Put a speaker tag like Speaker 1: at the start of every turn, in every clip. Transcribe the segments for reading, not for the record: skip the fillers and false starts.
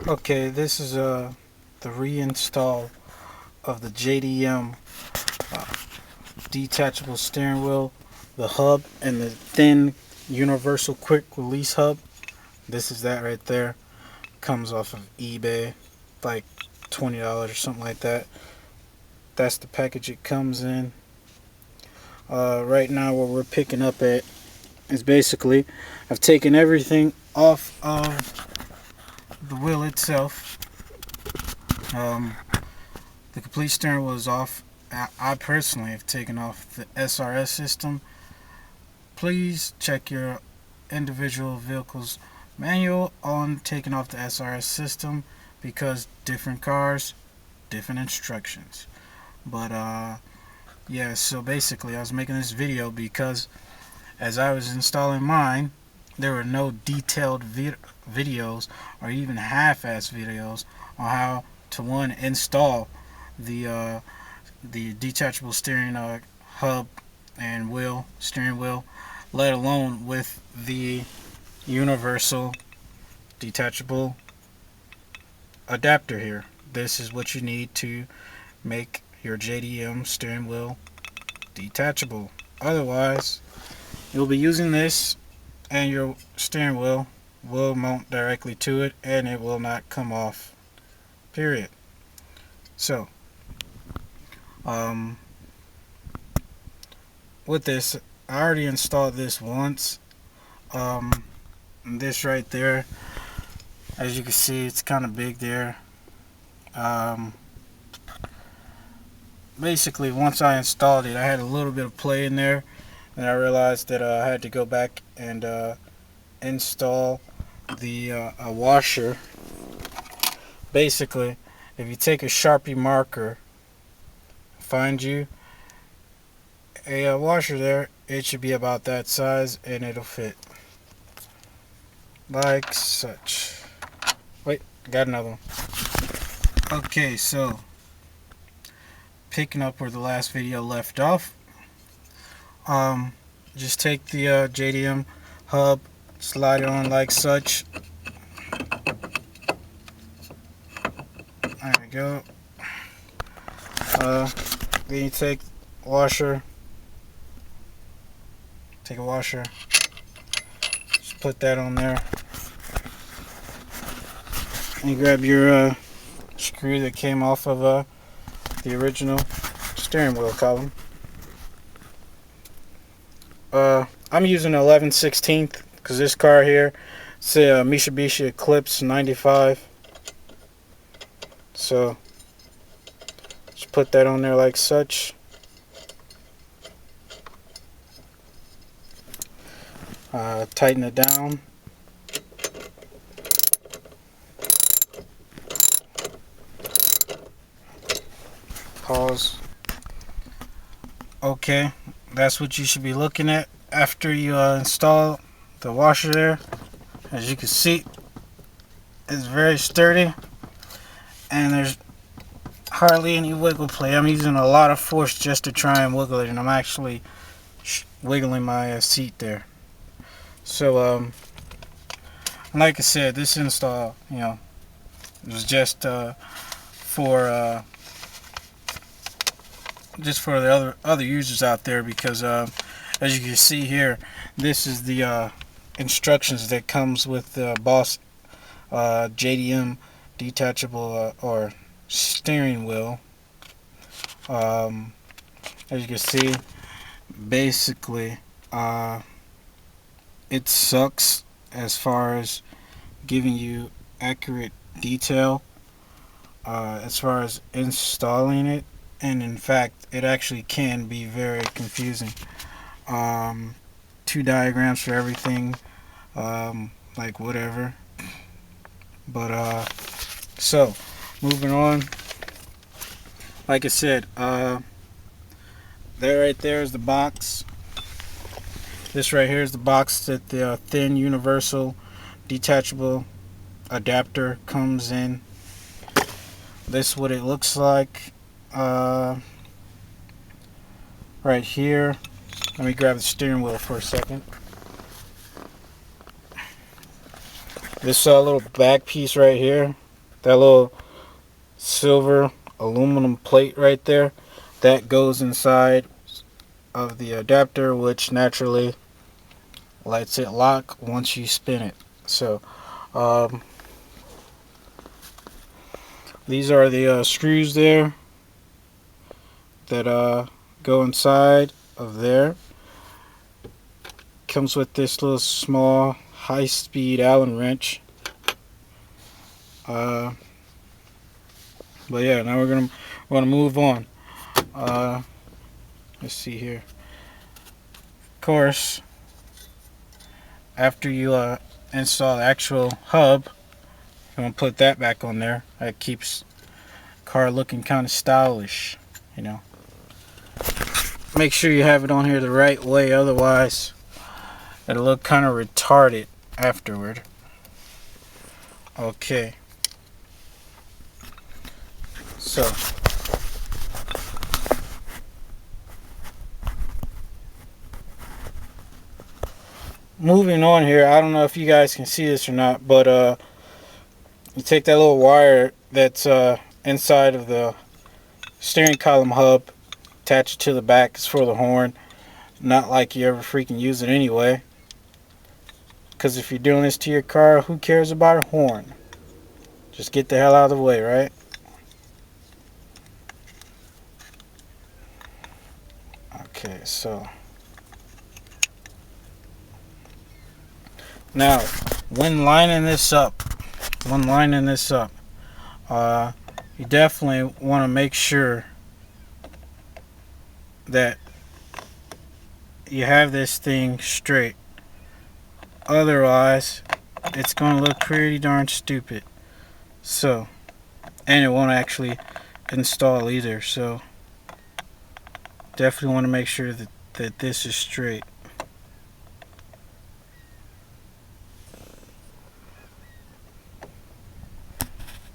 Speaker 1: Okay, this is the reinstall of the JDM uh, detachable steering wheel, the hub, and the thin universal quick release hub. This is that right there. Comes off of eBay, like $20 or something like that. That's the package it comes in. Right now, what we're picking up at is basically I've taken everything off of the wheel itself. The complete steering wheel is off. I personally have taken off the SRS system. Please check your individual vehicle's manual on taking off the SRS system, because different cars, different instructions. But yeah, so basically I was making this video because as I was installing mine, there were no detailed videos or even half-ass videos on how to install the detachable steering hub and steering wheel, let alone with the universal detachable adapter here. This is what you need to make your JDM steering wheel detachable. Otherwise, you'll be using this and your steering wheel will mount directly to it and it will not come off, period. So with this, I already installed this once. This right there, as you can see, it's kind of big there. Basically, once I installed it, I had a little bit of play in there, and I realized that I had to go back and install the a washer. Basically, if you take a Sharpie marker, find you a washer there, it should be about that size and it'll fit like such. Wait, got another one. Okay, so picking up where the last video left off, just take the JDM hub, slide it on like such. There we go. Then you take washer, take a washer, just put that on there, and you grab your screw that came off of the original steering wheel column. I'm using 11/16 because this car here, it's a Mitsubishi Eclipse 95. So just put that on there like such. Tighten it down. Pause. Okay, that's what you should be looking at after you install the washer there. As you can see, it's very sturdy and there's hardly any wiggle play. I'm using a lot of force just to try and wiggle it, and I'm actually wiggling my seat there. So like I said, this install, was just for the other users out there, because as you can see here, this is the instructions that comes with the Boss JDM detachable or steering wheel. As you can see, basically it sucks as far as giving you accurate detail as far as installing it, and in fact it actually can be very confusing. 2 diagrams for everything, like whatever. But so moving on, like I said, there right there is the box. This right here is the box that the thin universal detachable adapter comes in. This is what it looks like. Right here, let me grab the steering wheel for a second. This little back piece right here, that little silver aluminum plate right there, that goes inside of the adapter, which naturally lets it lock once you spin it. So these are the screws there that go inside of there. Comes with this little small high-speed Allen wrench. But yeah, now we're gonna move on. Let's see here. Of course, after you install the actual hub, you're gonna put that back on there. That keeps the car looking kind of stylish, you know. Make sure you have it on here the right way, otherwise it'll look kind of retarded afterward. Okay. So moving on here, I don't know if you guys can see this or not, but you take that little wire that's inside of the steering column hub, attach it to the back. It's for the horn. Not like you ever freaking use it anyway, because if you're doing this to your car, who cares about a horn? Just get the hell out of the way, right? Okay, so now when lining this up, you definitely want to make sure that you have this thing straight. Otherwise, it's going to look pretty darn stupid. So, and it won't actually install either. So, definitely want to make sure that this is straight.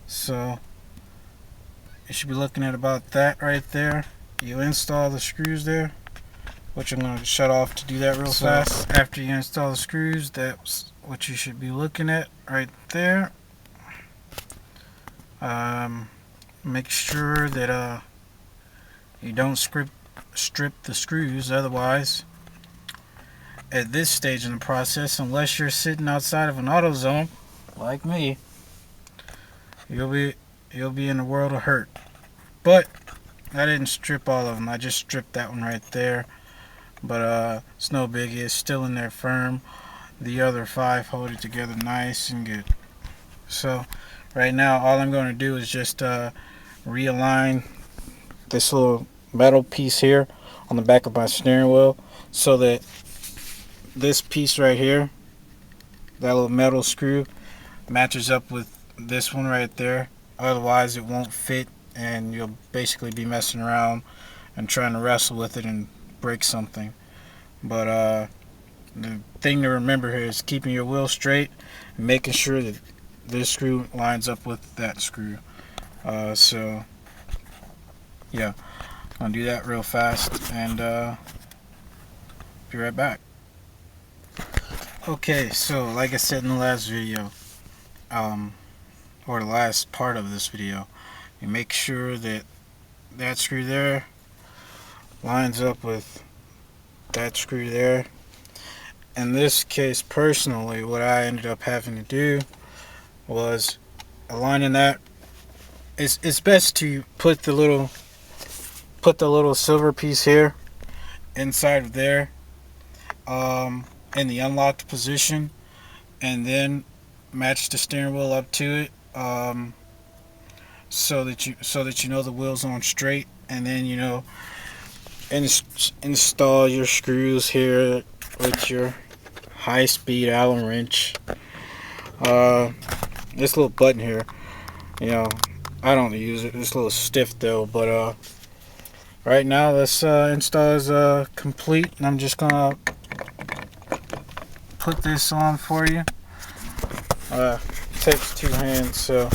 Speaker 1: So, you should be looking at about that right there. You install the screws there, which I'm going to shut off to do that real fast. After you install the screws, that's what you should be looking at right there. Make sure that you don't strip the screws, otherwise at this stage in the process, unless you're sitting outside of an AutoZone like me, you'll be in a world of hurt. But I didn't strip all of them, I just stripped that one right there. But it's no biggie, it's still in there firm. The other 5 hold it together nice and good. So right now all I'm going to do is just realign this little metal piece here on the back of my steering wheel, so that this piece right here, that little metal screw, matches up with this one right there. Otherwise it won't fit, and you'll basically be messing around and trying to wrestle with it and break something. But the thing to remember here is keeping your wheel straight and making sure that this screw lines up with that screw. So yeah, I'm gonna do that real fast and be right back. Okay, so like I said in the last video, or the last part of this video, you make sure that that screw there lines up with that screw there. In this case, personally, what I ended up having to do was aligning that. It's best to put the little silver piece here inside of there, in the unlocked position, and then match the steering wheel up to it, so that you know the wheel's on straight, and then install your screws here with your high-speed Allen wrench. This little button here, I don't use it. It's a little stiff though, but right now this install is complete, and I'm just gonna put this on for you. It takes 2 hands, so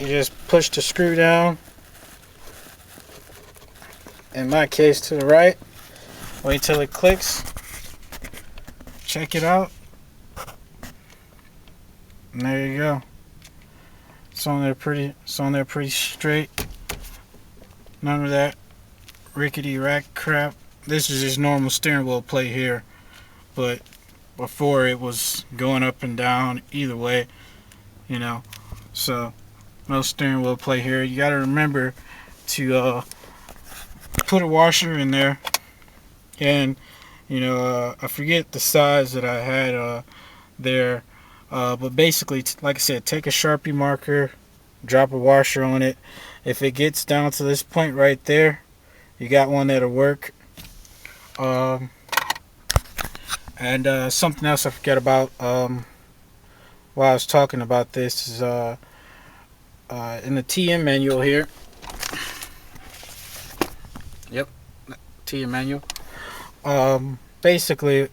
Speaker 1: you just push the screw down, in my case to the right, wait till it clicks, check it out, and there you go. It's on there pretty straight. None of that rickety rack crap. This is just normal steering wheel plate here, but before it was going up and down either way, you know. So no steering wheel plate here. You got to remember to put a washer in there, and you know, I forget the size that I had there, but basically, like I said, take a Sharpie marker, drop a washer on it. If it gets down to this point right there, you got one that'll work. And something else I forget about while I was talking about this is in the TM manual here. Yep, TM manual. Basically,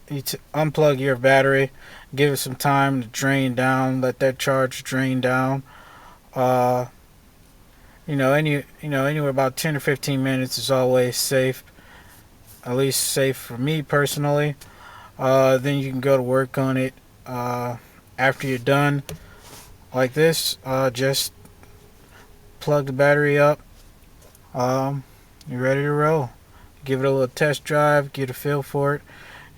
Speaker 1: you unplug your battery, give it some time to drain down, let that charge drain down. Anywhere about 10 or 15 minutes is always safe. At least safe for me personally. Then you can go to work on it. After you're done like this, just plug the battery up. You're ready to roll. Give it a little test drive, get a feel for it.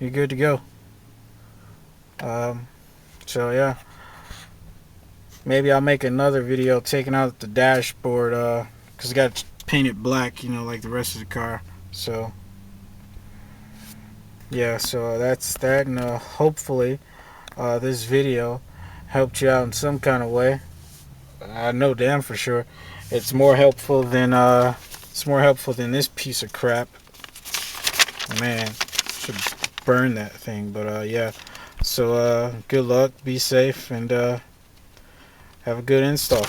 Speaker 1: You're good to go. So yeah, maybe I'll make another video taking out the dashboard, because I got it painted black, you know, like the rest of the car. So yeah, so that's that, and hopefully this video helped you out in some kind of way. I know damn for sure it's more helpful than this piece of crap. Man, should burn that thing. But yeah, so good luck, be safe, and have a good install.